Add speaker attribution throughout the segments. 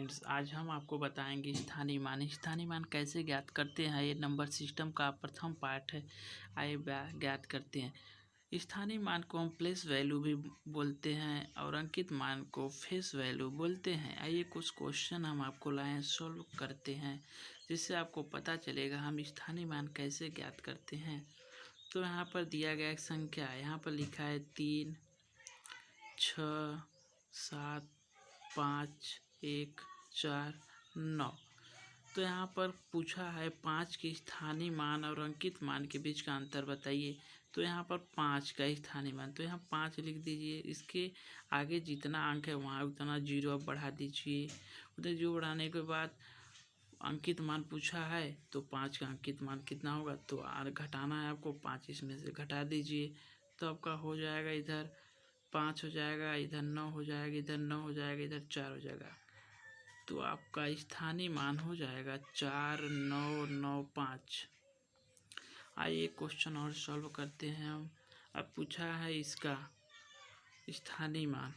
Speaker 1: Friends, आज हम आपको बताएंगे स्थानीय मान। स्थानीय मान कैसे ज्ञात करते हैं, ये नंबर सिस्टम का प्रथम पार्ट है। आइए ज्ञात करते हैं। स्थानीय मान को हम प्लेस वैल्यू भी बोलते हैं और अंकित मान को फेस वैल्यू बोलते हैं। आइए कुछ क्वेश्चन हम आपको लाए सॉल्व करते हैं, जिससे आपको पता चलेगा हम स्थानीय मान कैसे ज्ञात करते हैं। तो यहाँ पर दिया गया एक संख्या है, यहाँ पर लिखा है 3, 6, 7, 5, 1, 4, 9। तो यहाँ पर पूछा है 5 के स्थानीय मान और अंकित मान के बीच का अंतर बताइए। तो यहाँ पर 5 का स्थानीय मान, तो यहाँ 5 लिख दीजिए। इसके आगे जितना अंक है वहाँ उतना जीरो अब बढ़ा दीजिए। उधर जीरो बढ़ाने के बाद अंकित मान पूछा है, तो 5 का अंकित मान कितना होगा, तो घटाना है आपको। 5 इसमें से घटा दीजिए, तो आपका हो जाएगा इधर 5 हो जाएगा, इधर 9 हो जाएगा, इधर 9 हो जाएगा, इधर 4 हो जाएगा। तो आपका स्थानीय मान हो जाएगा 4995। आइए क्वेश्चन और सॉल्व करते हैं हम। अब पूछा है इसका स्थानीय मान।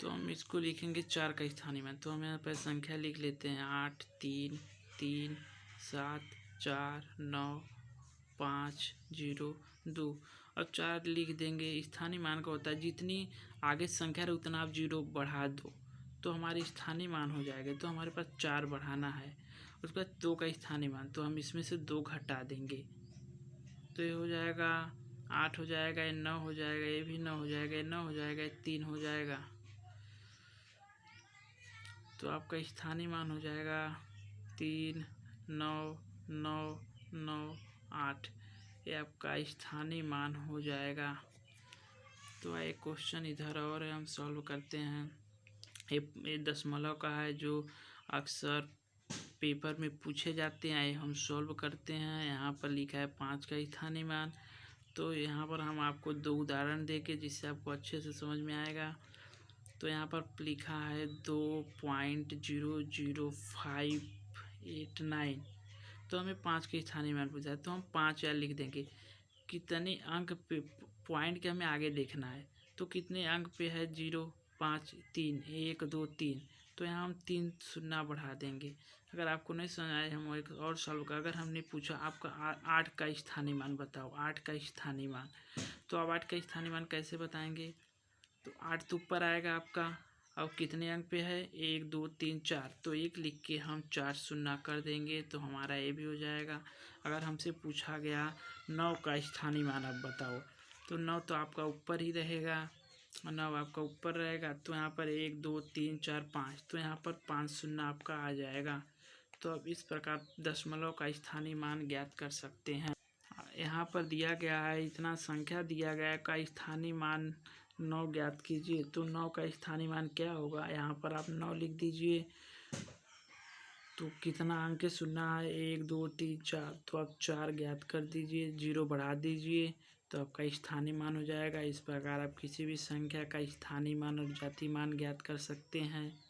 Speaker 1: तो हम इसको लिखेंगे 4 का स्थानीय मान। तो हम यहाँ पर संख्या लिख लेते हैं 8, 3, 3, 7, 4, 9, 5, 0, 2 और 4 लिख देंगे। स्थानीय मान का होता है जितनी आगे संख्या रहे उतना आप जीरो बढ़ा दो, तो हमारे स्थानीय मान हो जाएगा। तो हमारे पास 4 बढ़ाना है। उसके बाद 2 का स्थानीय मान, तो हम इसमें से 2 घटा देंगे, तो ये हो जाएगा 8 हो जाएगा, ये 9 हो जाएगा, ये भी 9 हो जाएगा, ये 9 हो जाएगा, ये 3 हो जाएगा। तो आपका स्थानीय मान हो जाएगा 3, 9, 9, 9, 8। ये आपका स्थानीय मान हो जाएगा। तो एक क्वेश्चन इधर और है, हम सॉल्व करते हैं। ये दशमलव का है, जो अक्सर पेपर में पूछे जाते हैं। हम सॉल्व करते हैं। यहाँ पर लिखा है 5 का स्थानीय मान। तो यहाँ पर हम आपको 2 उदाहरण देके, जिससे आपको अच्छे से समझ में आएगा। तो यहाँ पर लिखा है 2.00589। तो हमें 5 के स्थानीय मान पूछा है, तो हम 5 लिख देंगे। कितने अंक पे पॉइंट के हमें आगे देखना है, तो कितने अंक पे है 0, 5, 3, 1, 2, 3। तो यहाँ हम 3 शून्य बढ़ा देंगे। अगर आपको नहीं समझ आए, हम एक और सॉल्व कर। अगर हमने पूछा आपका 8 का स्थानीय मान बताओ, 8 का स्थानीय मान, तो आप 8 का स्थानीय मान कैसे बताएंगे। तो 8 तो ऊपर आएगा आपका, और कितने अंक पे है 1, 2, 3, 4। तो 1 लिख के हम 4 शून्य कर देंगे, तो हमारा ये भी हो जाएगा। अगर हमसे पूछा गया 9 का स्थानीय मान आप बताओ, तो 9 तो आपका ऊपर ही रहेगा, 9 आपका ऊपर रहेगा। तो यहाँ पर 1, 2, 3, 4, 5, तो यहाँ पर 5 शून्य आपका आ जाएगा। तो अब इस प्रकार दशमलव का स्थानीय मान ज्ञात कर सकते हैं। यहाँ पर दिया गया है, इतना संख्या दिया गया है का स्थानीय मान 9 ज्ञात कीजिए। तो 9 का स्थानीय मान क्या होगा, यहाँ पर आप 9 लिख दीजिए। तो कितना अंक शून्य है, 1, 2, 3, 4। तो आप 4 ज्ञात कर दीजिए, 0 बढ़ा दीजिए, तो आपका स्थानीय मान हो जाएगा। इस प्रकार आप किसी भी संख्या का स्थानीय मान और जातीय मान ज्ञात कर सकते हैं।